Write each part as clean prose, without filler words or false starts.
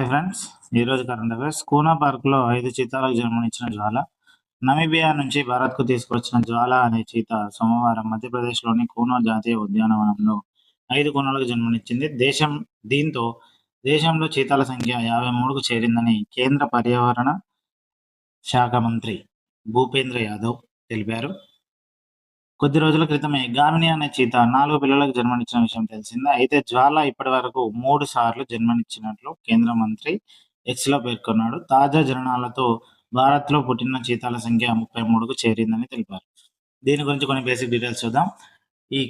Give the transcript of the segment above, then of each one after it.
Hi friends, ఈరోజు current affairs. కూనా పార్క్లో 5 చీతాలకు జన్మనిచ్చిన జ్వాల. నమీబియా నుంచి భారత్కు తీసుకొచ్చిన జ్వాల అనే చీత సోమవారం మధ్యప్రదేశ్లోని కూనో జాతీయ ఉద్యానవనంలో 5 కూనలకు జన్మనిచ్చింది. దీంతో దేశంలో చీతాల సంఖ్య 53కు చేరిందని కేంద్ర పర్యావరణ శాఖ మంత్రి భూపేంద్ర యాదవ్ తెలిపారు. కొద్ది రోజుల క్రితమే గామిని అనే చీత 4 పిల్లలకు జన్మనిచ్చిన విషయం తెలిసిందే. అయితే జ్వాల ఇప్పటి వరకు 3 సార్లు జన్మనిచ్చినట్లు కేంద్ర మంత్రి ఎక్స్లో పేర్కొన్నాడు. తాజా జననాలతో భారత్లో పుట్టిన చీతాల సంఖ్య 33కు చేరిందని తెలిపారు. దీని గురించి కొన్ని బేసిక్ డీటెయిల్స్ చూద్దాం. ఈ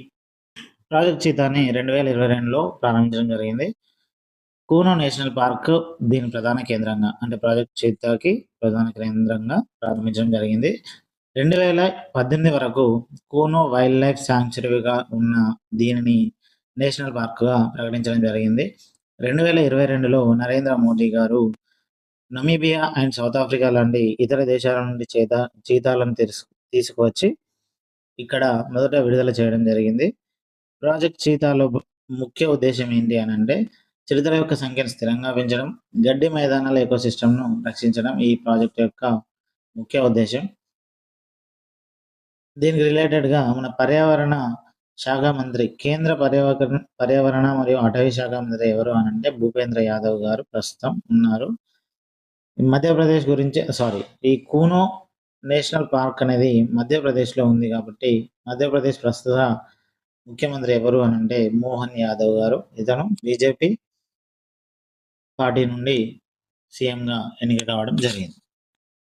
ప్రాజెక్ట్ చీతాని 2022లో ప్రారంభించడం జరిగింది. కూనో నేషనల్ పార్క్ దీని ప్రధాన కేంద్రంగా, అంటే ప్రాజెక్ట్ చీతాకి ప్రధాన కేంద్రంగా ప్రారంభించడం జరిగింది. 2018 వరకు కూనో వైల్డ్ లైఫ్ శాంక్చురీగా ఉన్న దీనిని నేషనల్ పార్క్గా ప్రకటించడం జరిగింది. 2022లో నరేంద్ర మోదీ గారు నమీబియా అండ్ సౌత్ ఆఫ్రికా లాంటి ఇతర దేశాల నుండి చీతాలను తీసుకువచ్చి ఇక్కడ మొదట విడుదల చేయడం జరిగింది. ప్రాజెక్ట్ చీతాలో ముఖ్య ఉద్దేశం ఏంటి అని అంటే, చిరుతల యొక్క సంఖ్యను స్థిరంగా పెంచడం, గడ్డి మైదానాల ఎకోసిస్టమ్ను రక్షించడం ఈ ప్రాజెక్ట్ యొక్క ముఖ్య ఉద్దేశం. దీనికి రిలేటెడ్గా మన పర్యావరణ శాఖ మంత్రి, కేంద్ర పర్యావరణ మరియు అటవీ శాఖ మంత్రి ఎవరు అని అంటే భూపేంద్ర యాదవ్ గారు ప్రస్తుతం ఉన్నారు. మధ్యప్రదేశ్ గురించి ఈ కూనో నేషనల్ పార్క్ అనేది మధ్యప్రదేశ్లో ఉంది కాబట్టి మధ్యప్రదేశ్ ప్రస్తుత ముఖ్యమంత్రి ఎవరు అని అంటే మోహన్ యాదవ్ గారు. ఇతను బీజేపీ పార్టీ నుండి సీఎంగా ఎన్నిక కావడం జరిగింది.